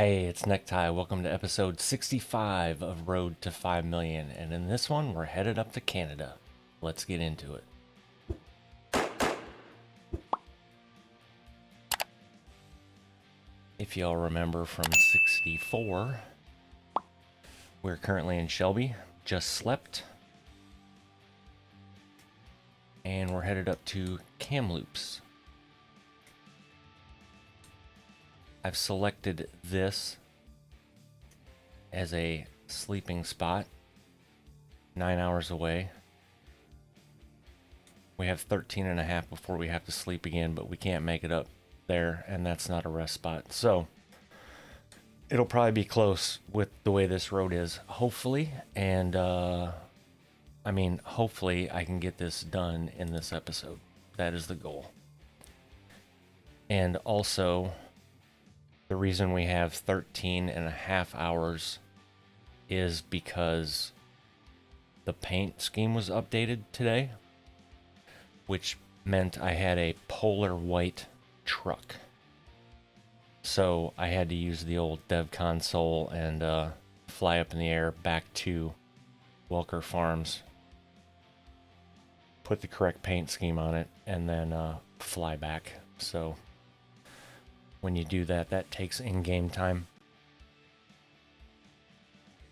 Hey, it's Necktie. Welcome to episode 65 of Road to 5 Million. And in this one, we're headed up to Canada. Let's get into it. If y'all remember from 64, we're currently in Shelby, just slept. And we're headed up to Kamloops. I've selected this as a sleeping spot, 9 hours away. We have 13 and a half before we have to sleep again, but we can't make it up there, and that's not a rest spot. So it'll probably be close with the way this road is, hopefully. And hopefully I can get this done in this episode. That is the goal. And also, the reason we have 13 and a half hours is because the paint scheme was updated today, which meant I had a polar white truck. So I had to use the old dev console and fly up in the air back to Welker Farms, put the correct paint scheme on it, and then fly back. So when you do that, that takes in-game time.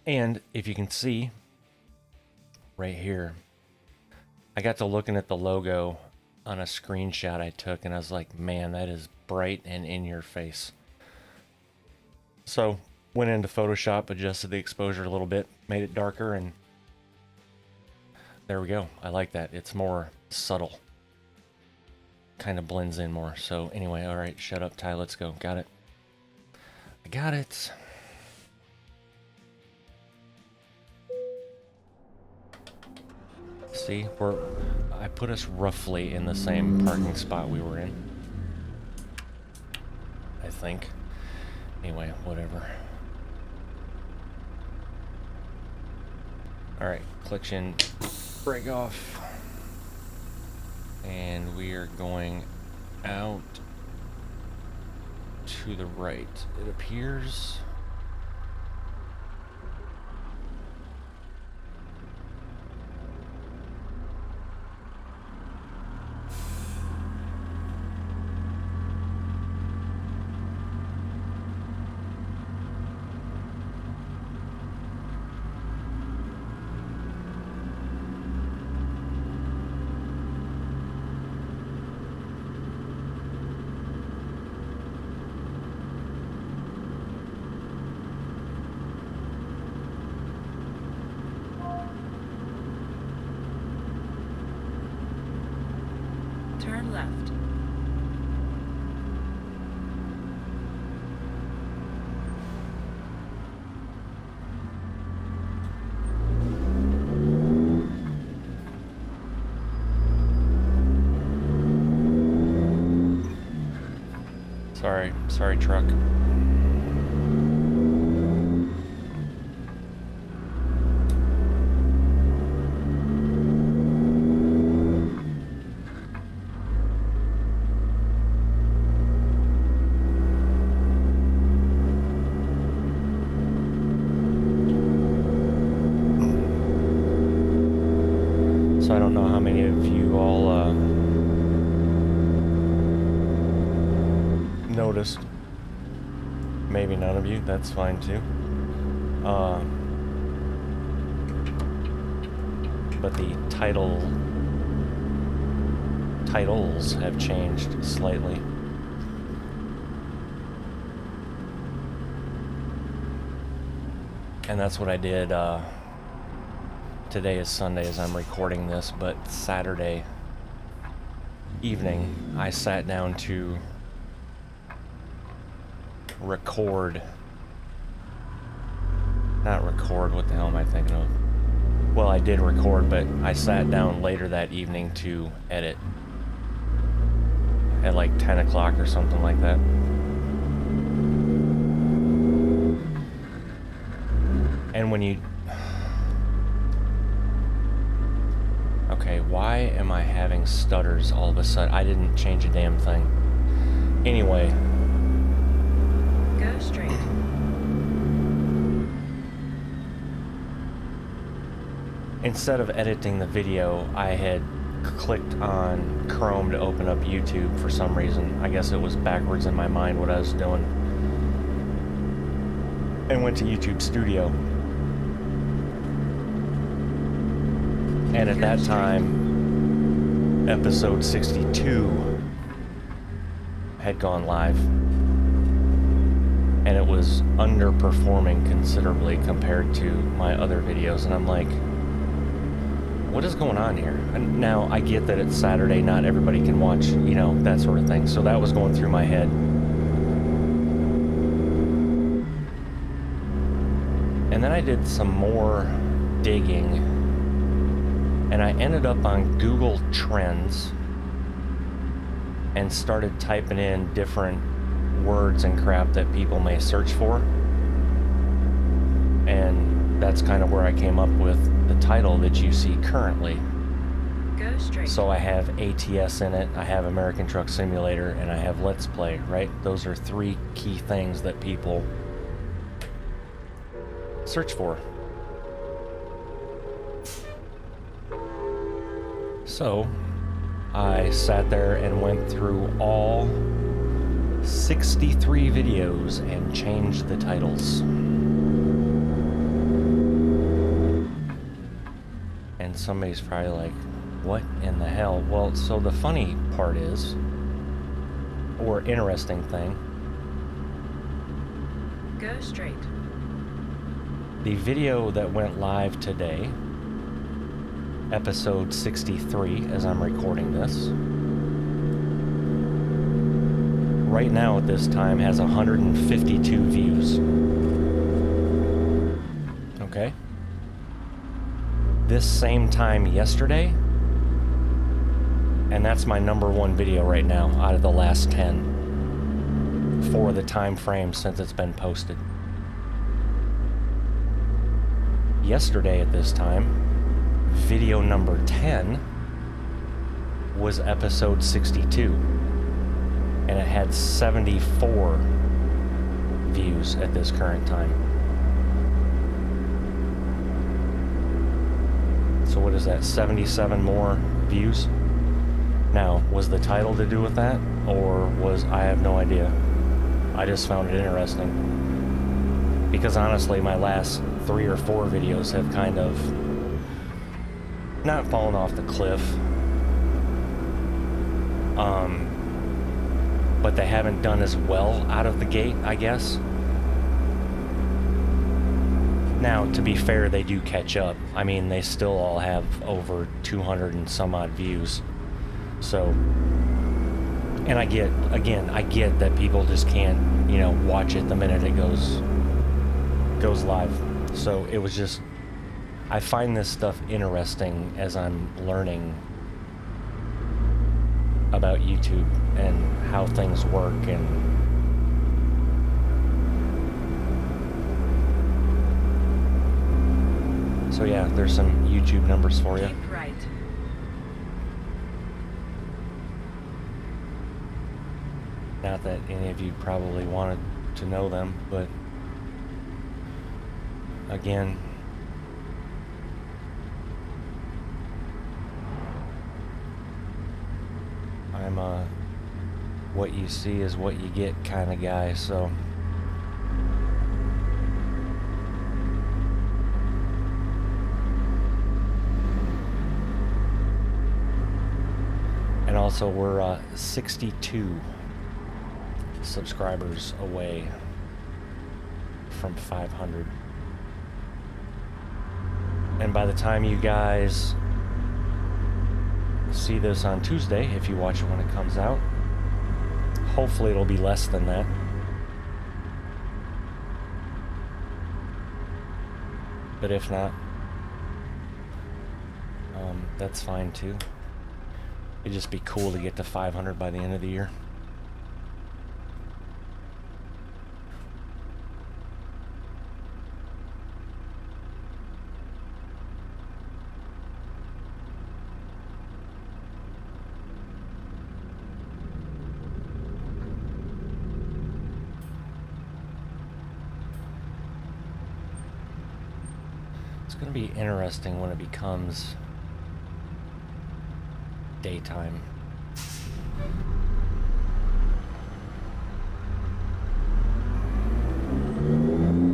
And if you can see right here, I got to looking at the logo on a screenshot I took, and I was like, man, that is bright and in your face. So went into Photoshop, adjusted the exposure a little bit, made it darker, and there we go. I like that. It's more subtle. Kind of blends in more. So anyway, all right, shut up, Ty. Let's go. Got it. I got it. See, I put us roughly in the same parking spot we were in, I think. Anyway, whatever. All right, collection break off. And we are going out to the right, it appears. Turn left. Sorry, truck. So I don't know how many of you all noticed. Maybe none of you, that's fine too. But the titles have changed slightly. And that's what I did. Today is Sunday as I'm recording this, but Saturday evening I sat down to not record, what the hell am I thinking of? Well, I did record, but I sat down later that evening to edit at like 10 o'clock or something like that. And when you... Okay, why am I having stutters all of a sudden? I didn't change a damn thing. Anyway. Go straight. instead of editing the video, I had clicked on Chrome to open up YouTube for some reason. I guess it was backwards in my mind what I was doing. And went to YouTube Studio. And at that time, episode 62 had gone live. And it was underperforming considerably compared to my other videos. And I'm like, what is going on here? And now I get that it's Saturday, not everybody can watch, you know, that sort of thing. So that was going through my head. And then I did some more digging, and I ended up on Google Trends and started typing in different words and crap that people may search for. And that's kind of where I came up with the title that you see currently. Go straight. So I have ATS in it, I have American Truck Simulator, and I have Let's Play, right? Those are three key things that people search for. So I sat there and went through all 63 videos and changed the titles. And somebody's probably like, what in the hell? Well, so the funny part is, or interesting thing, Go straight. the video that went live today, episode 63, as I'm recording this, right now at this time has 152 views. Okay? This same time yesterday, and that's my #1 video right now out of the last 10 for the time frame since it's been posted. Yesterday at this time, video number 10 was episode 62, and it had 74 views at this current time. So what is that, 77 more views? Now, was the title to do with that, or was, I have no idea. I just found it interesting. Because honestly, my last 3 or 4 videos have kind of not fallen off the cliff, but they haven't done as well out of the gate, I guess. Now, to be fair, they do catch up. I mean, they still all have over 200 and some odd views. So, and I get that people just can't, you know, watch it the minute it goes live. So it was just, I find this stuff interesting as I'm learning about YouTube and how things work. And so yeah, there's some YouTube numbers for you. Keep right. Not that any of you probably wanted to know them, but again, I'm a what you see is what you get kind of guy, so and also we're 62 subscribers away from 500. And by the time you guys see this on Tuesday, if you watch it when it comes out, hopefully it'll be less than that. But if not, that's fine too. It'd just be cool to get to 500 by the end of the year. gonna be interesting when it becomes daytime.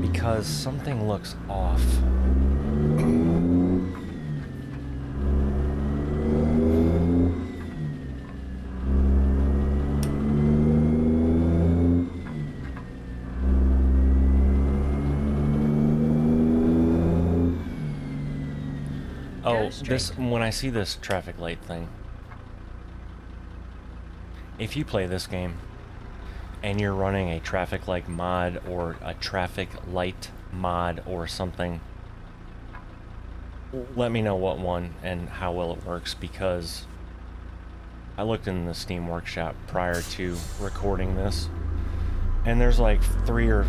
Because something looks off. Oh, when I see this traffic light thing, if you play this game and you're running a traffic light mod or a traffic light mod or something, let me know what one and how well it works, because I looked in the Steam Workshop prior to recording this, and there's like three or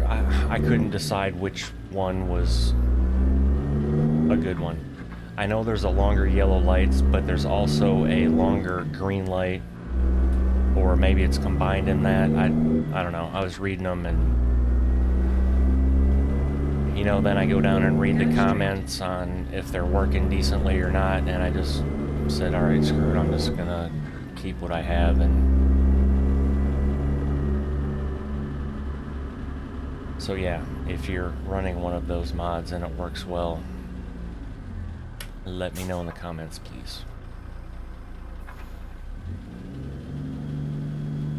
I couldn't decide which one was a good one. I know there's a longer yellow lights, but there's also a longer green light, or maybe it's combined in that. I don't know. I was reading them, and you know, then I go down and read the comments on if they're working decently or not, and I just said, all right, screw it, I'm just gonna keep what I have. And so yeah, if you're running one of those mods and it works well, let me know in the comments, please.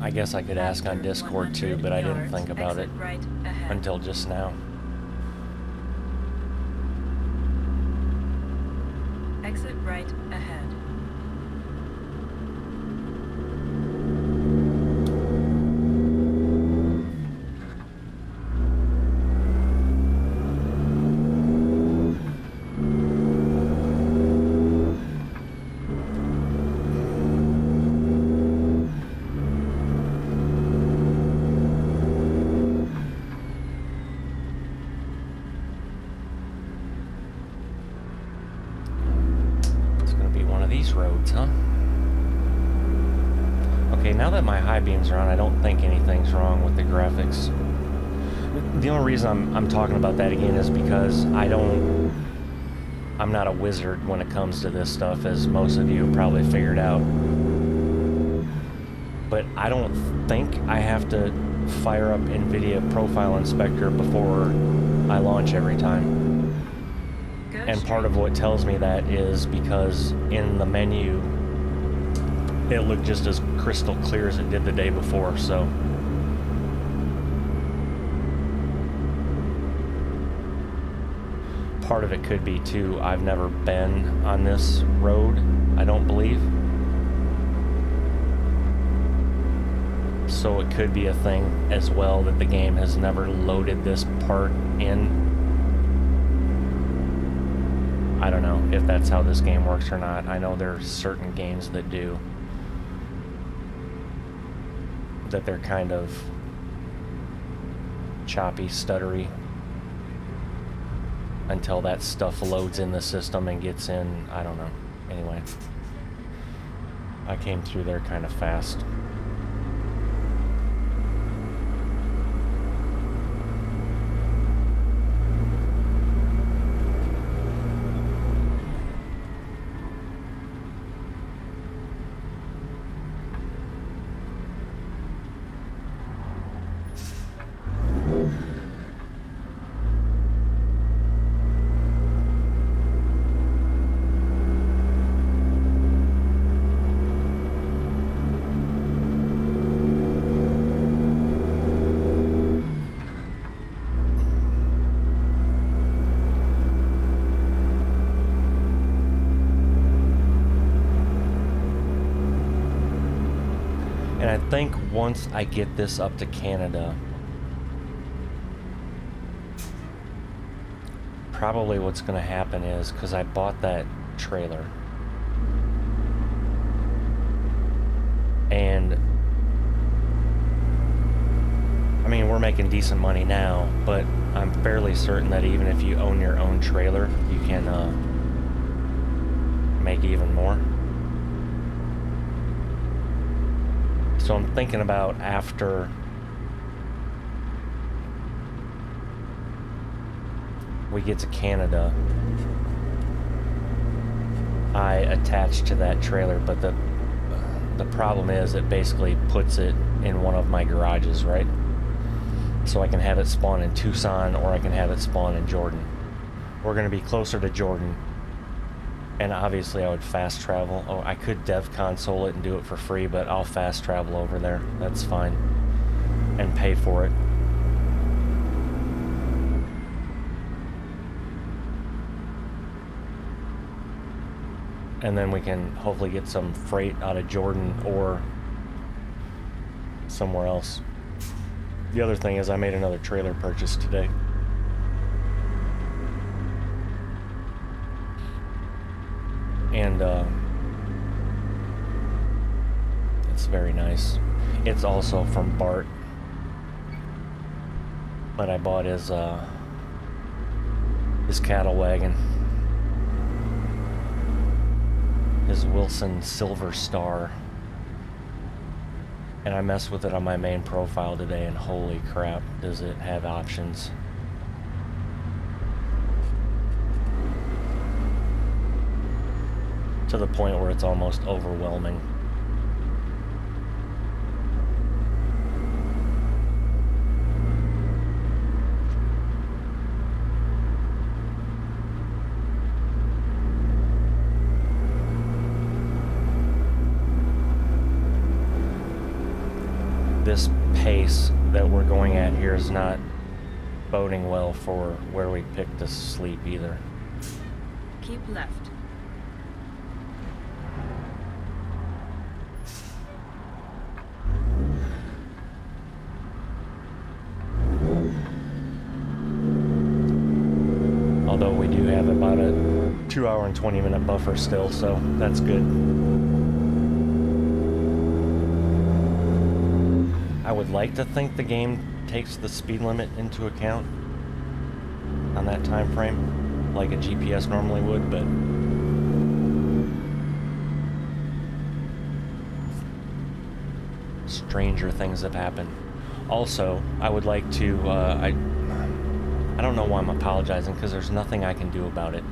I guess I could ask on Discord too, but I didn't think about it until just now. Exit right ahead. Roads, huh? Okay, now that my high beams are on, I don't think anything's wrong with the graphics. The only reason I'm talking about that again is because I'm not a wizard when it comes to this stuff, as most of you have probably figured out. But I don't think I have to fire up NVIDIA Profile Inspector before I launch every time. And part of what tells me that is because in the menu, it looked just as crystal clear as it did the day before, so. Part of it could be too, I've never been on this road, I don't believe. So it could be a thing as well that the game has never loaded this part in. I don't know if that's how this game works or not. I know there's certain games that do. That they're kind of choppy, stuttery, until that stuff loads in the system and gets in. I don't know. Anyway, I came through there kind of fast. And I think once I get this up to Canada, probably what's going to happen is, because I bought that trailer, and I mean, we're making decent money now, but I'm fairly certain that even if you own your own trailer, you can make even more. So I'm thinking about after we get to Canada, I attach to that trailer, but the problem is it basically puts it in one of my garages, right? So I can have it spawn in Tucson or I can have it spawn in Jordan. We're going to be closer to Jordan, and obviously I would fast travel. Oh, I could dev console it and do it for free, but I'll fast travel over there. That's fine. And pay for it. And then we can hopefully get some freight out of Jordan or somewhere else. The other thing is I made another trailer purchase today. And it's very nice. It's also from Bart, but I bought his cattle wagon, his Wilson Silver Star, and I messed with it on my main profile today, and holy crap, does it have options. To the point where it's almost overwhelming. This pace that we're going at here is not boding well for where we picked to sleep either. Keep left. Although we do have about a 2 hour and 20 minute buffer still, so that's good. I would like to think the game takes the speed limit into account on that time frame, like a GPS normally would, but stranger things have happened. Also, I would like to, I don't know why I'm apologizing, because there's nothing I can do about it.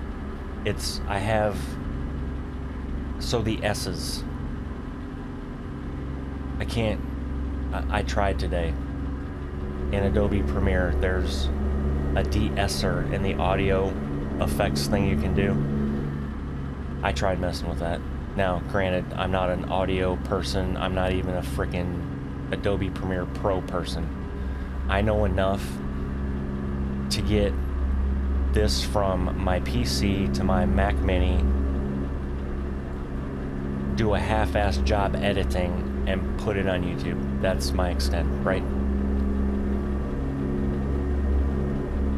I have, so the S's, I can't, I tried today. In Adobe Premiere, there's a de-esser in the audio effects thing you can do. I tried messing with that. Now, granted, I'm not an audio person. I'm not even a frickin' Adobe Premiere Pro person. I know enough to get this from my PC to my Mac Mini, do a half-assed job editing, and put it on YouTube. That's my extent, right?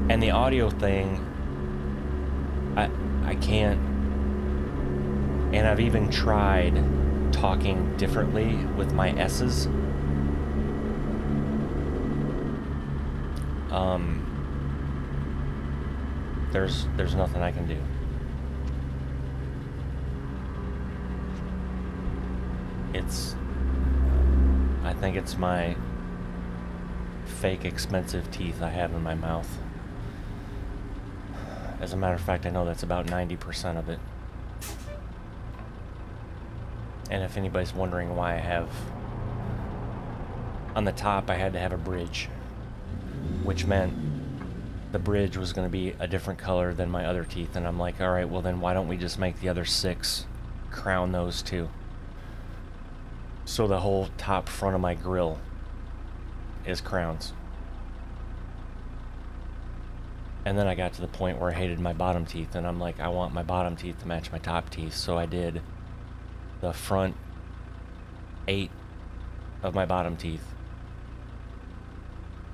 And the audio thing, I can't. And I've even tried talking differently with my S's. There's nothing I can do. I think it's my fake expensive teeth I have in my mouth. As a matter of fact, I know that's about 90% of it. And if anybody's wondering why I have, on the top I had to have a bridge, which meant the bridge was going to be a different color than my other teeth, and I'm like, alright, well then why don't we just make the other 6 crown those too? So the whole top front of my grill is crowns. And then I got to the point where I hated my bottom teeth, and I'm like, I want my bottom teeth to match my top teeth, so I did the front 8 of my bottom teeth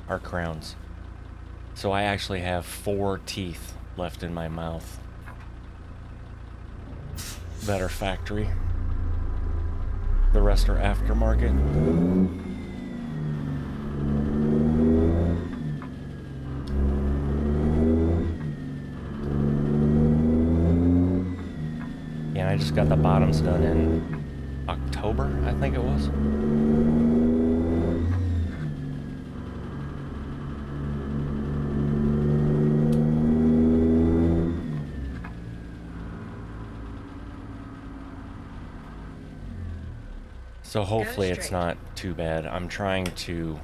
are crowns. So I actually have 4 teeth left in my mouth that are factory. The rest are aftermarket. Yeah, I just got the bottoms done in October, I think it was. So hopefully it's straight. not too bad. I'm trying to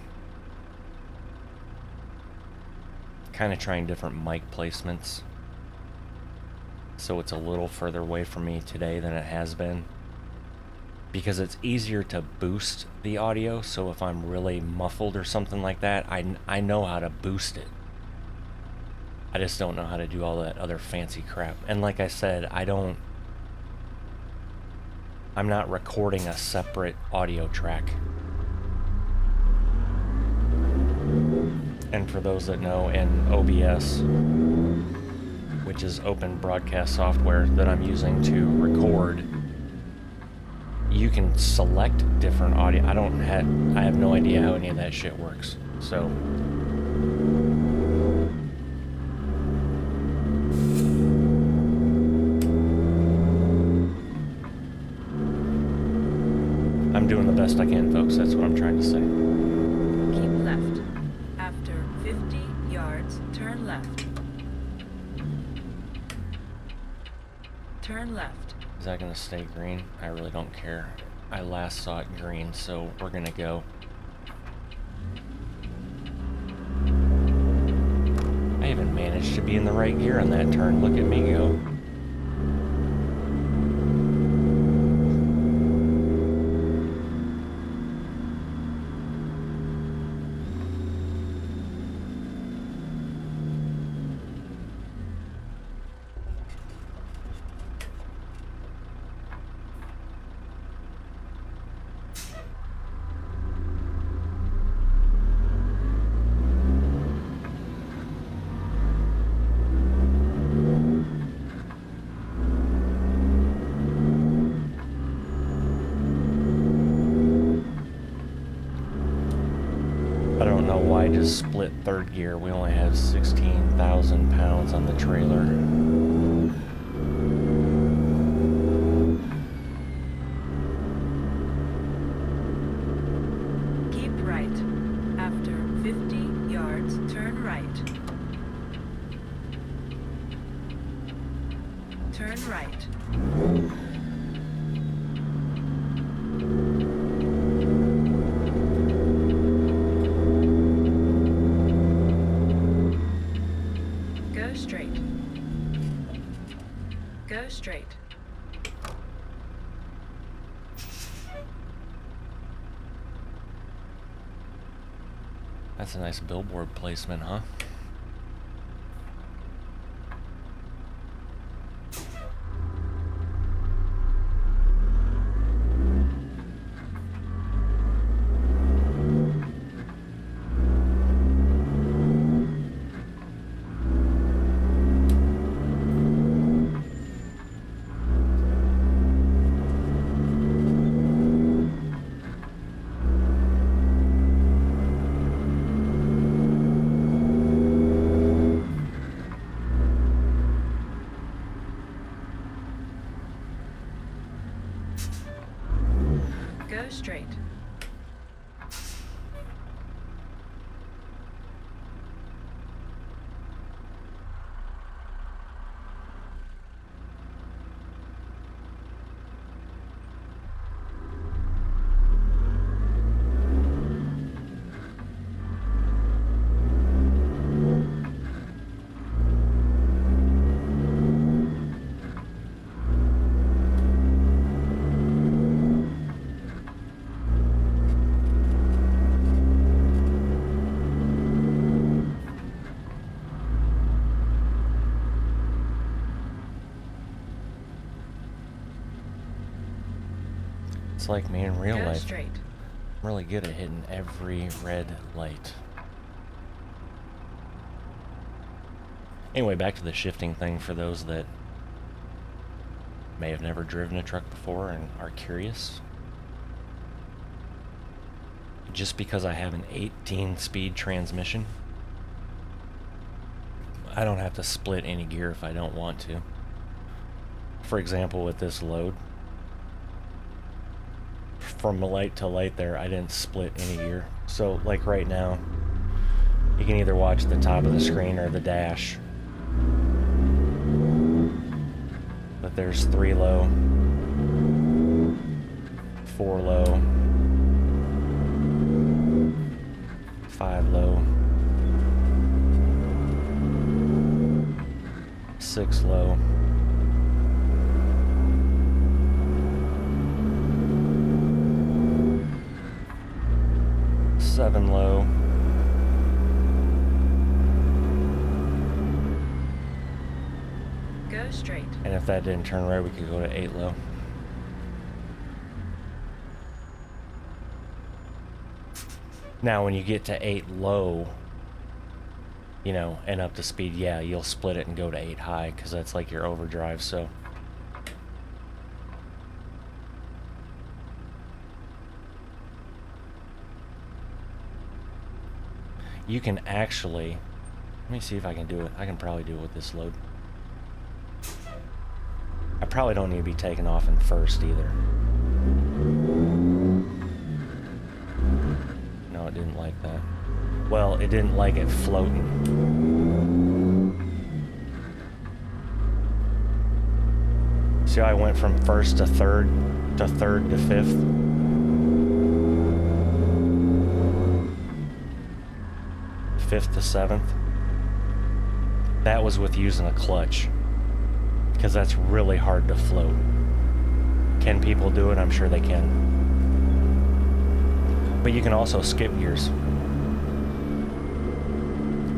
trying different mic placements, so it's a little further away from me today than it has been, because it's easier to boost the audio. So if I'm really muffled or something like that, I know how to boost it. I just don't know how to do all that other fancy crap. And like I said, I'm not recording a separate audio track. And for those that know, in OBS, which is open broadcast software that I'm using to record, you can select different audio. I have no idea how any of that shit works. So I'm doing the best I can, folks. That's what I'm trying to say. Keep left. After 50 yards, turn left. Turn left. Is that going to stay green? I really don't care. I last saw it green, so we're going to go. I even managed to be in the right gear on that turn. Look at me go. Just split third gear. We only have 16,000 pounds on the trailer. Keep right. After 50 yards, turn right. Turn right. Straight. That's a nice billboard placement, huh? Go straight. It's like me in real Go life. straight. I'm really good at hitting every red light. Anyway, back to the shifting thing for those that may have never driven a truck before and are curious. Just because I have an 18-speed transmission, I don't have to split any gear if I don't want to. For example, with this load, from light to light there, I didn't split any gear. So, like right now, you can either watch the top of the screen or the dash. But there's 3 low, 4 low, 5 low, 6 low, 7 low, go straight. and if that didn't turn right, we could go to 8 low. Now, when you get to 8 low, you know, and up to speed, yeah, you'll split it and go to 8 high, because that's like your overdrive, so. You can actually, let me see if I can do it. I can probably do it with this load. I probably don't need to be taken off in first either. No, it didn't like that. Well, it didn't like it floating. See how I went from first to third to fifth? Fifth to seventh. That was with using a clutch, because that's really hard to float. Can people do it? I'm sure they can. But you can also skip gears.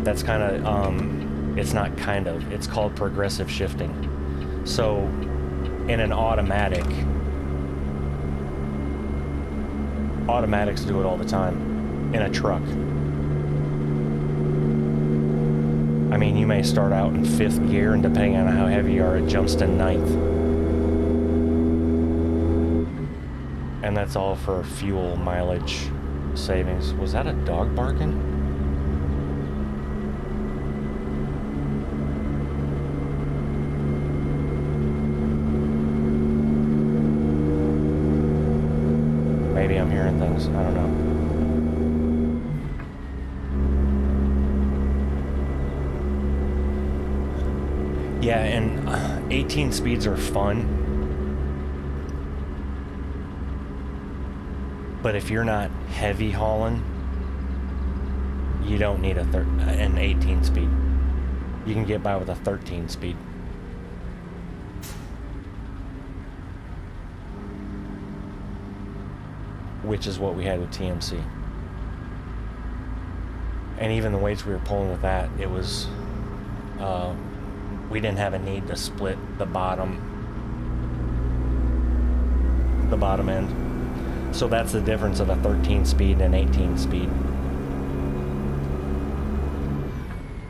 That's kind of, it's not kind of, it's called progressive shifting. So in an automatic, automatics do it all the time in a truck. I mean, you may start out in 5th gear, and depending on how heavy you are, it jumps to 9th. And that's all for fuel mileage savings. Was that a dog barking? Maybe I'm hearing things. I don't know. Yeah, and 18 speeds are fun, but if you're not heavy hauling, you don't need an 18 speed. You can get by with a 13 speed. Which is what we had with TMC. And even the weights we were pulling with that, it was... we didn't have a need to split the bottom end. So that's the difference of a 13 speed and 18 speed.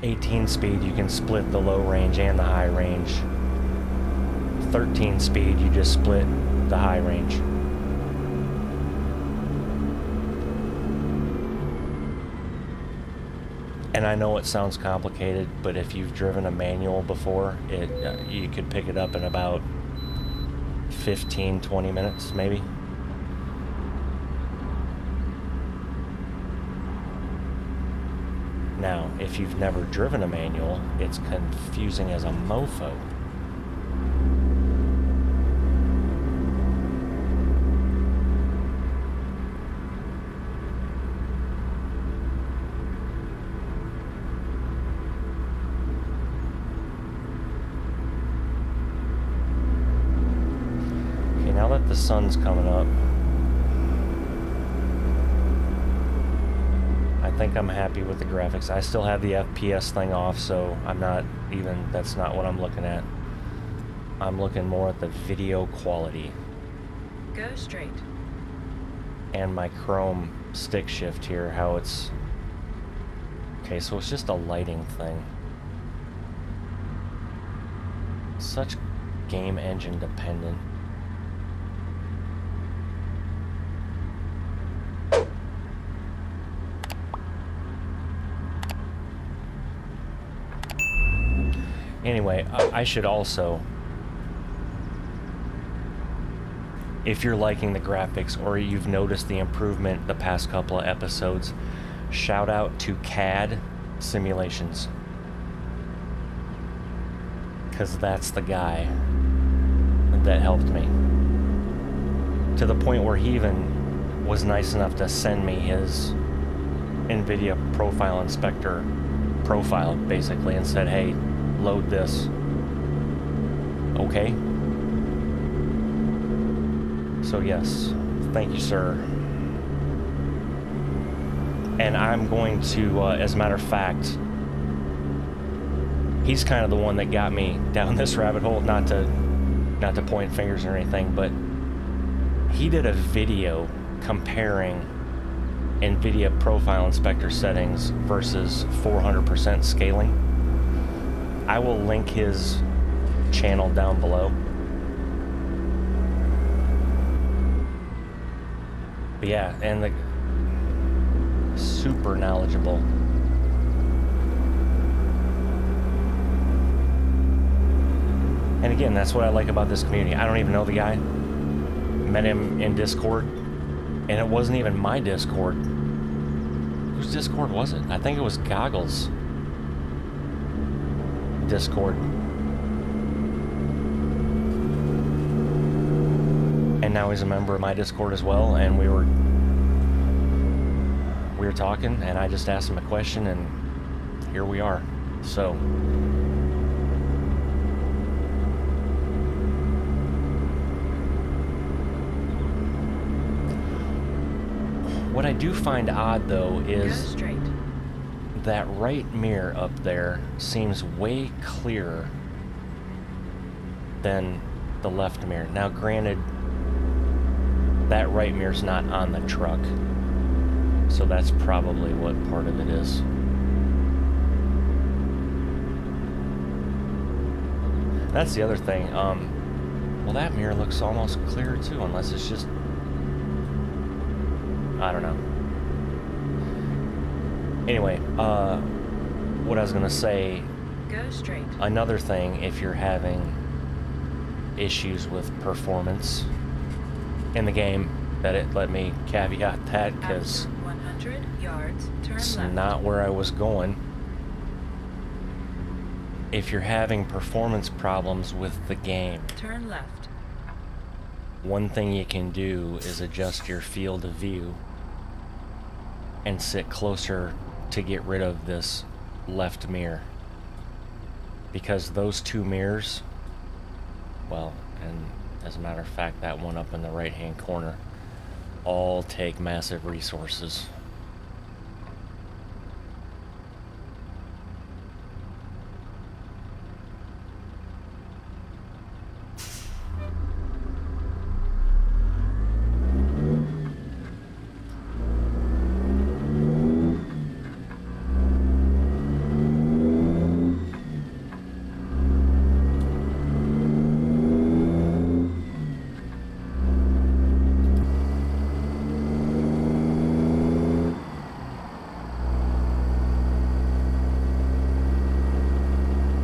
18 speed, you can split the low range and the high range. 13 speed, you just split the high range. And I know it sounds complicated, but if you've driven a manual before, you could pick it up in about 15-20 minutes, maybe. Now, if you've never driven a manual, it's confusing as a mofo. Now that the sun's coming up, I think I'm happy with the graphics. I still have the FPS thing off, so that's not what I'm looking at. I'm looking more at the video quality. Go straight. And my Chrome stick shift here, how it's... Okay, so it's just a lighting thing. Such game engine dependent. Anyway, I should also, if you're liking the graphics or you've noticed the improvement the past couple of episodes, shout out to CAD Simulations, because that's the guy that helped me to the point where he even was nice enough to send me his NVIDIA profile inspector profile, basically, and said, hey, load this. Okay. So yes, thank you, sir. And I'm going to, as a matter of fact, he's kind of the one that got me down this rabbit hole, not to point fingers or anything, but he did a video comparing NVIDIA profile inspector settings versus 400% scaling. I will link his channel down below. But yeah, and the super knowledgeable. And again, that's what I like about this community. I don't even know the guy. Met him in Discord, and it wasn't even my Discord. Whose Discord was it? I think it was Goggles' Discord. And now he's a member of my Discord as well, and we were talking, and I just asked him a question, and here we are. So what I do find odd, though, is that right mirror up there seems way clearer than the left mirror. Now, granted, that right mirror's not on the truck, so that's probably what part of it is. That's the other thing. Well, that mirror looks almost clearer too, unless it's just, I don't know. Anyway, what I was gonna say, Go straight. another thing, if you're having issues with performance in the game, let me caveat that, because After 100 yards, turn it's left. not where I was going. If you're having performance problems with the game, Turn left. one thing you can do is adjust your field of view and sit closer to get rid of this left mirror. Because those two mirrors, well, and as a matter of fact, that one up in the right-hand corner, all take massive resources.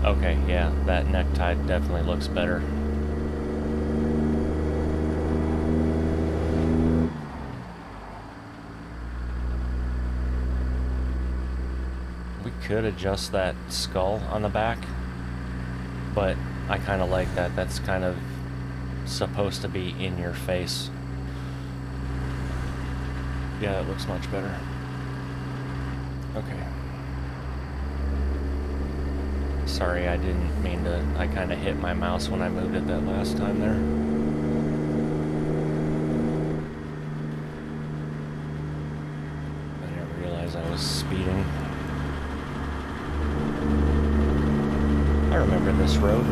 Okay, yeah, that necktie definitely looks better. We could adjust that skull on the back, but I kind of like that. That's kind of supposed to be in your face. Yeah, it looks much better. Okay. Sorry, I didn't mean to. I kind of hit my mouse when I moved it that last time there. I didn't realize I was speeding. I remember this road.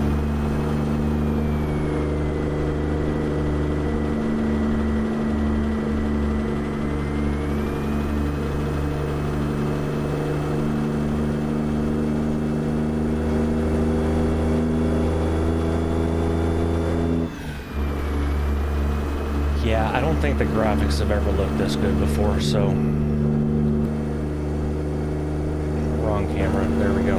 Yeah, I don't think the graphics have ever looked this good before, so... Wrong camera. There we go.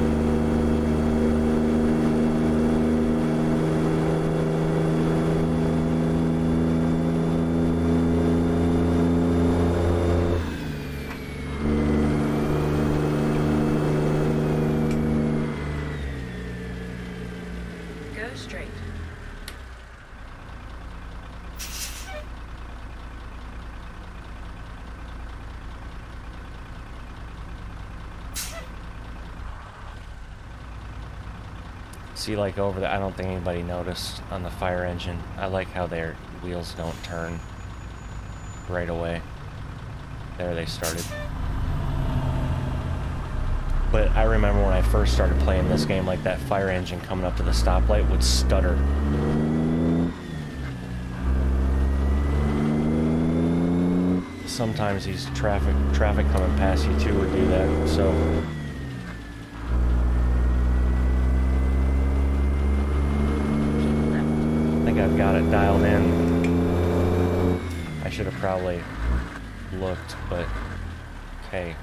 Go straight. See, like over there, I don't think anybody noticed on the fire engine. I like how their wheels don't turn right away. There they started. But I remember when I first started playing this game, like that fire engine coming up to the stoplight would stutter. Sometimes these traffic coming past you too would do that, so. I think I've got it dialed in. I should have probably looked, but okay.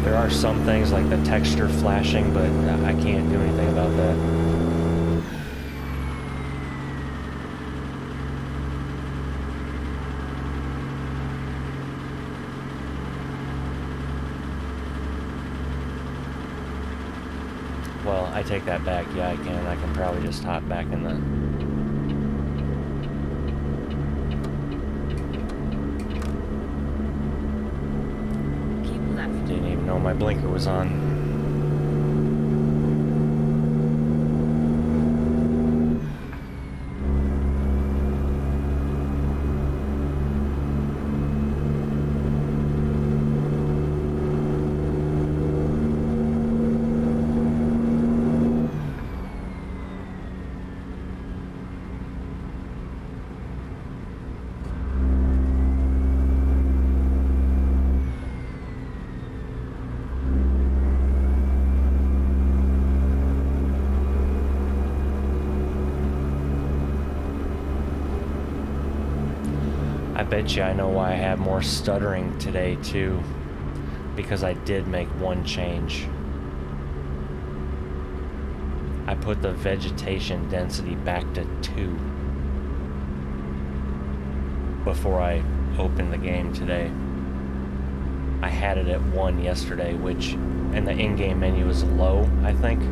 There are some things like the texture flashing, but I can't do anything about that. Well, I take that back. Yeah, I can. I can probably just hop back in the... Keep left. Didn't even know my blinker was on. I bet you I know why I have more stuttering today too, because I did make one change. I put the vegetation density back to 2 before I opened the game today. I had it at 1 yesterday, which in the in-game menu is low, I think.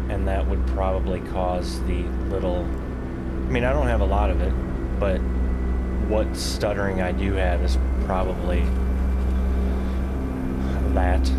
And that would probably cause the little... I mean, I don't have a lot of it, but what stuttering I do have is probably that.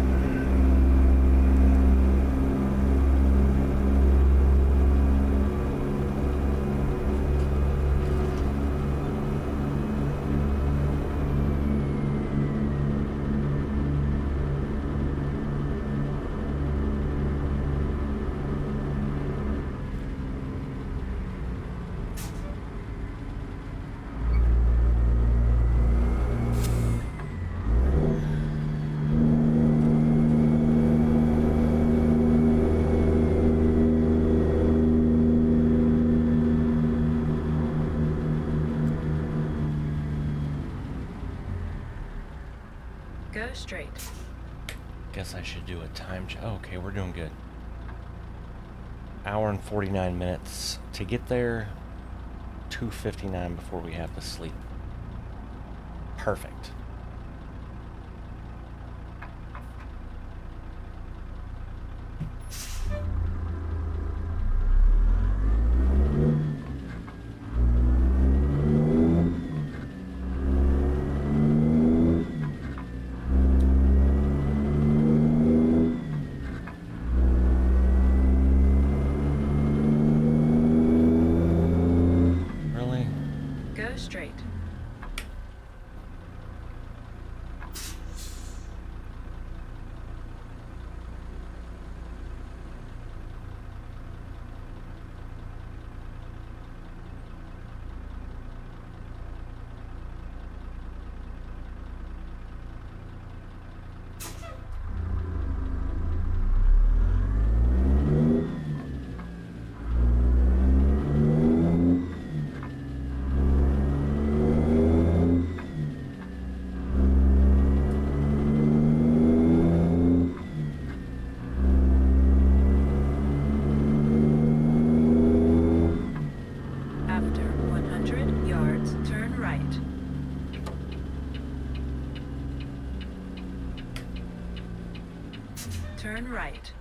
Go straight. Guess I should do a time check. Oh, okay, we're doing good. Hour and 49 minutes. To get there, 2:59 before we have to sleep. Perfect. turn right.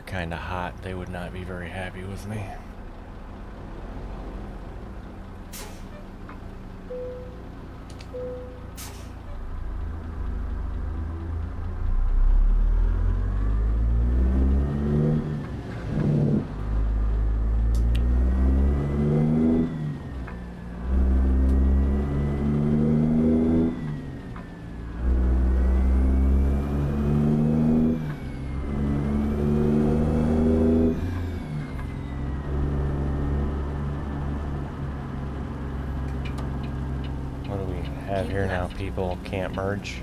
Kind of hot, they would not be very happy with me. Here now, people can't merge.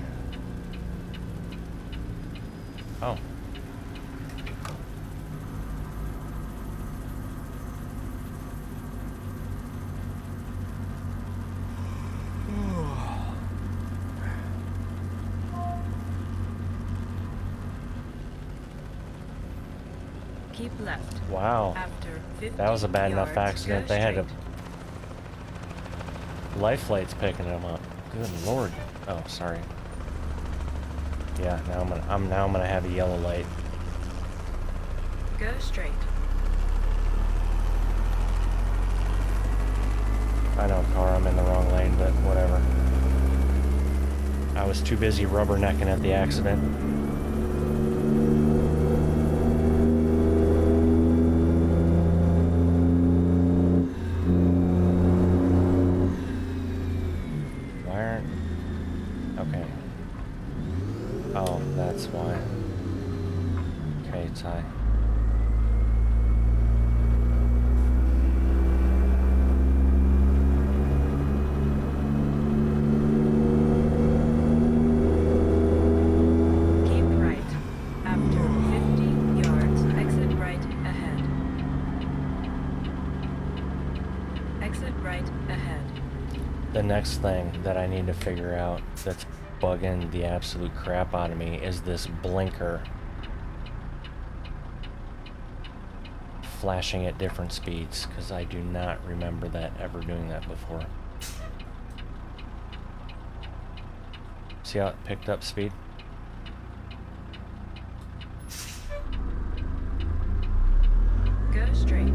Oh. Keep left. Wow. After 50 that was a bad enough yards, accident. go They had to. straight. Life flight's picking them up. Good lord. Oh, sorry. Yeah, now I'm gonna have a yellow light. Go straight. I know, car, I'm in the wrong lane, but whatever. I was too busy rubbernecking at the accident. Why aren't... Okay. Oh, that's why. Okay, Ty. The next thing that I need to figure out that's bugging the absolute crap out of me is this blinker flashing at different speeds, because I do not remember that ever doing that before. See how it picked up speed? Go straight.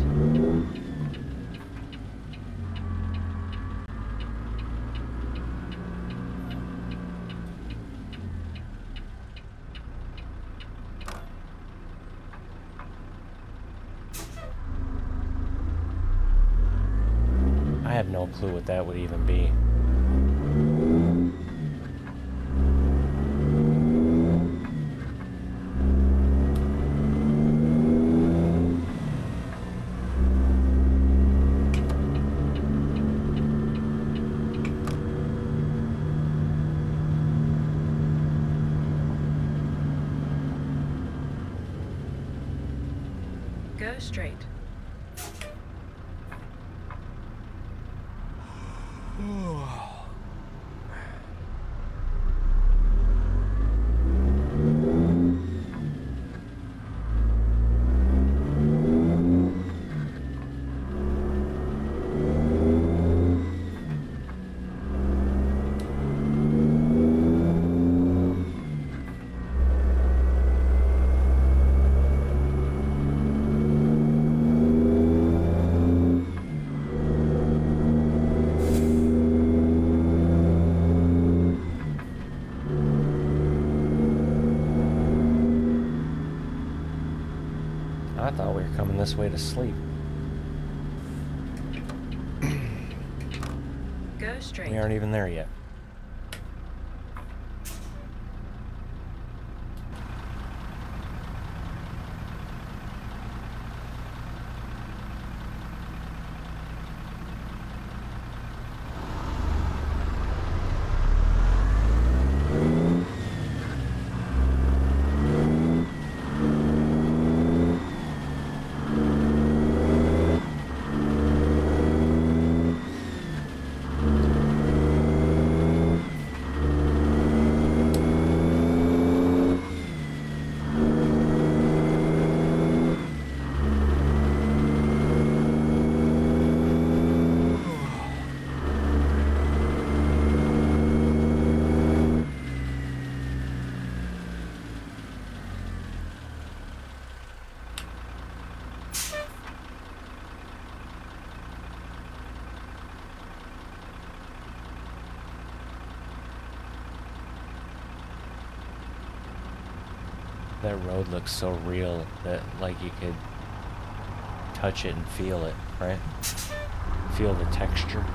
I have no clue what that would even be. Go straight. this way to sleep. Go straight. We aren't even there yet. That road looks so real that, like, you could touch it and feel it, right? Feel the texture.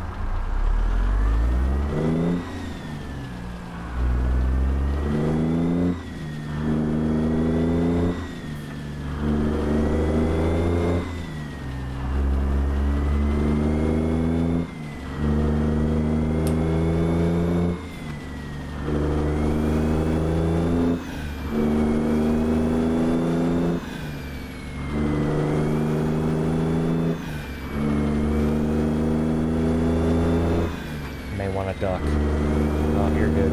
Duck. Oh, you're good.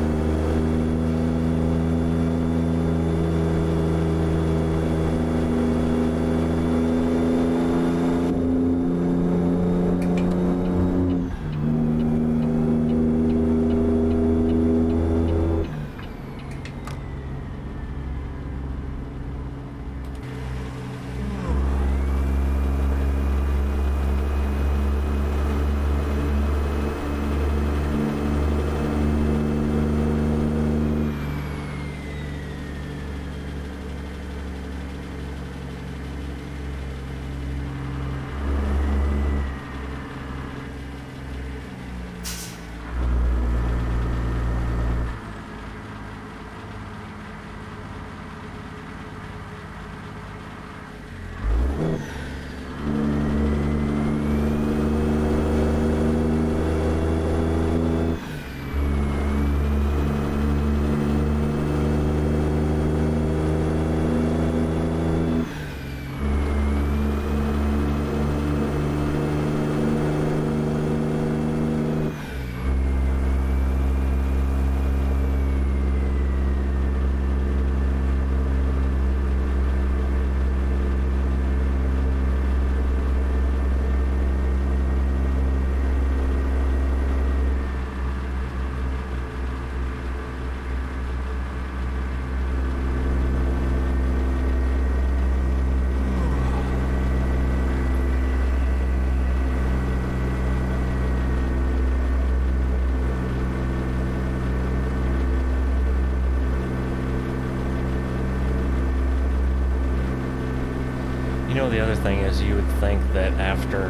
You know, the other thing is, you would think that after,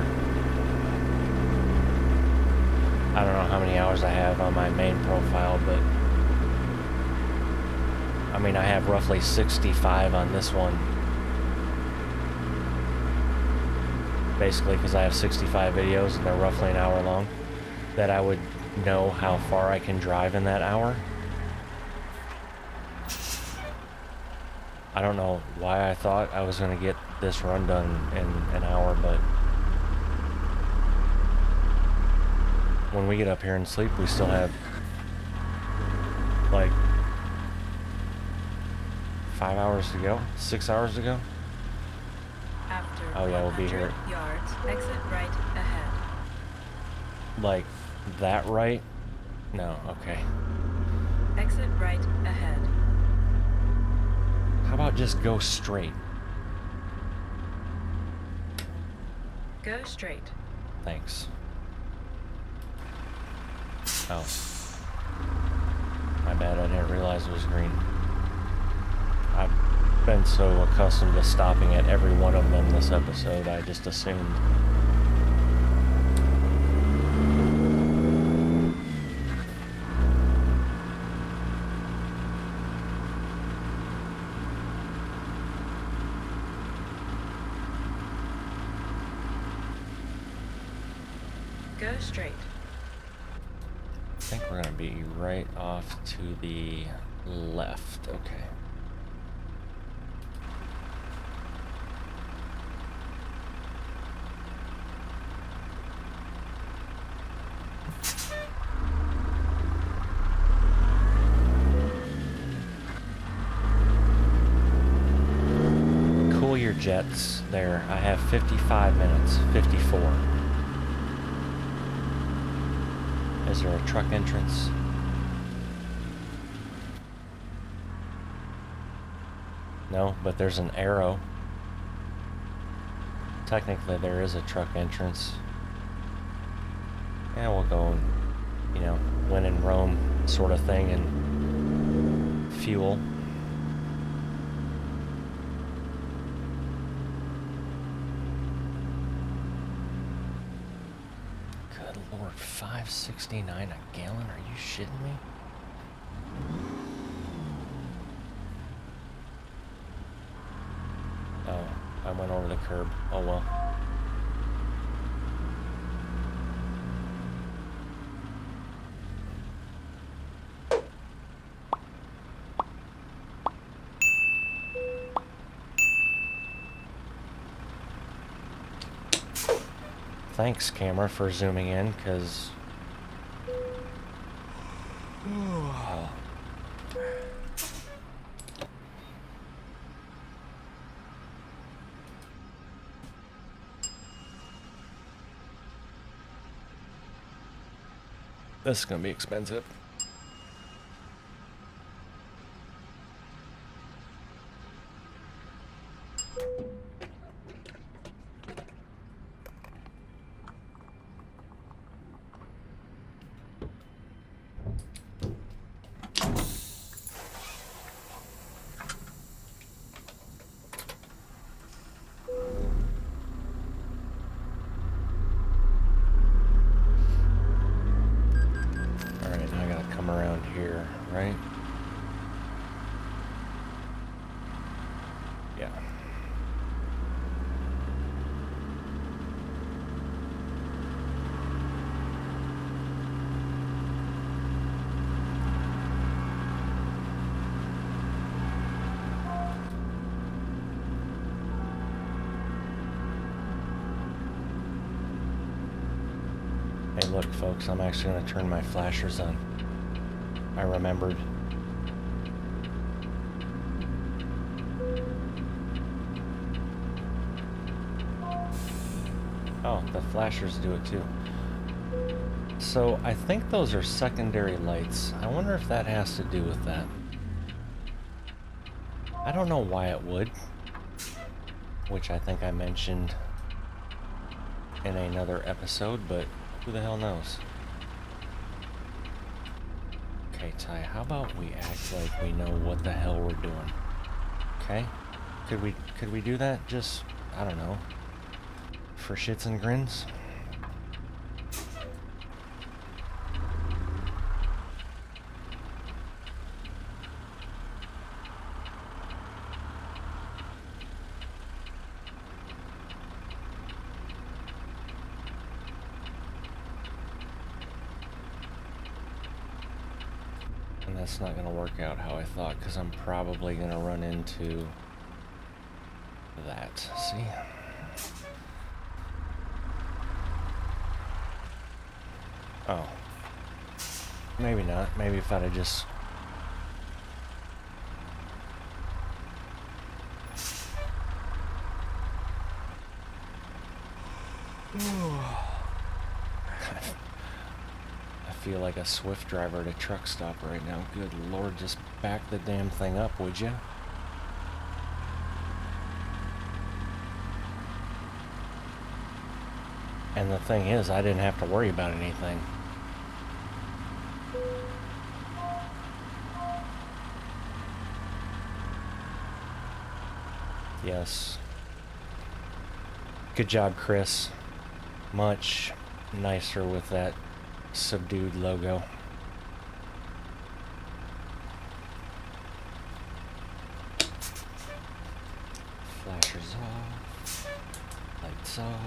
I don't know how many hours I have on my main profile, but I mean, I have roughly 65 on this one. Basically, because I have 65 videos and they're roughly an hour long, that I would know how far I can drive in that hour. I don't know why I thought I was going to get this run done in an hour, but when we get up here and sleep, we still have like 5 hours to go, 6 hours to go. After Oh yeah, we'll be here. 100 yards, exit right ahead. Like that right? No, okay. Exit right ahead. How about just go straight? Go straight. Thanks. Oh. My bad, I didn't realize it was green. been so accustomed to stopping at every one of them this episode, I just assumed. Go straight. I think we're gonna be right off to the left. Okay. Cool your jets there. I have 55 minutes. 54. Is there a truck entrance? No, but there's an arrow. Technically, there is a truck entrance. Yeah, we'll go, you know, when in Rome sort of thing, and fuel. Good Lord, $5.69 a gallon? Are you shitting me? Oh, I went over the curb. Oh well. Thanks, camera, for zooming in, because... This is going to be expensive. Right? Yeah. Hey, look, folks, I'm actually going to turn my flashers on. I remembered. Oh, the flashers do it too. So I think those are secondary lights. I wonder if that has to do with that. I don't know why it would, which I think I mentioned in another episode, but who the hell knows? Okay, Ty, how about we act like we know what the hell we're doing? Okay? Could we do that? Just, I don't know, for shits and grins? And that's not going to work out how I thought, because I'm probably going to run into that. See? Oh. Maybe not. Maybe if I'd have just... I feel like a Swift driver at a truck stop right now. Good Lord, just back the damn thing up, would ya? And the thing is, I didn't have to worry about anything. Yes. Good job, Chris. Much nicer with that subdued logo. Flashers off. Lights off.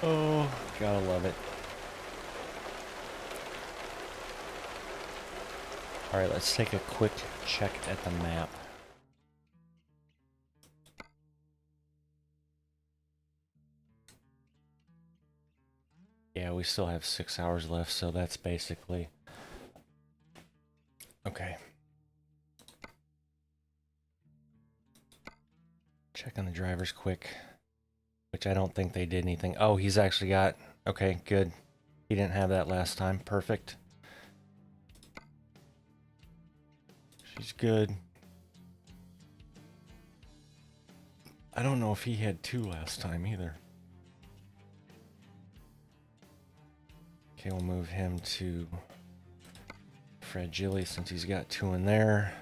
Oh, gotta love it. Alright, let's take a quick check at the map. Yeah, we still have 6 hours left, so that's basically... Okay. Check on the drivers quick. Which I don't think they did anything. Oh, he's actually got... Okay, good. He didn't have that last time. Perfect. She's good. I don't know if he had 2 last time either. Okay, we'll move him to Fragile since he's got 2 in there.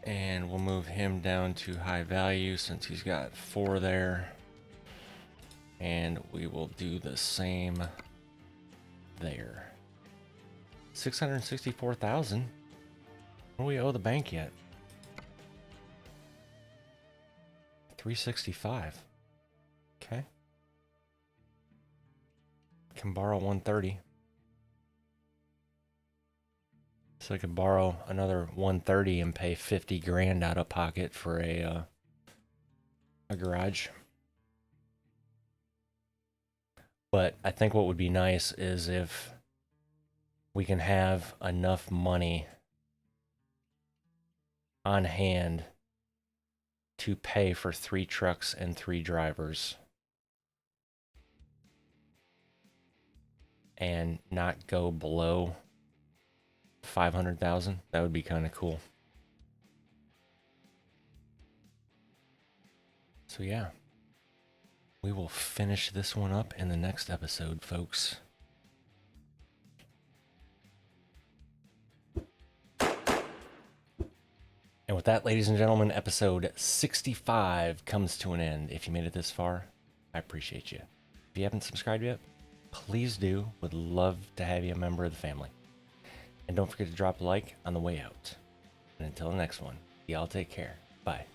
And we'll move him down to high value since he's got 4 there. And we will do the same there. 664,000. What do we owe the bank yet? 365. Okay. Can borrow 130. So I could borrow another 130 and pay 50 grand out of pocket for a garage. But I think what would be nice is if we can have enough money on hand to pay for 3 trucks and 3 drivers and not go below 500,000. That would be kind of cool. So yeah, we will finish this one up in the next episode, folks. And with that, ladies and gentlemen, episode 65 comes to an end. If you made it this far, I appreciate you. If you haven't subscribed yet, please do. Would love to have you a member of the family. And don't forget to drop a like on the way out. And until the next one, y'all take care. Bye.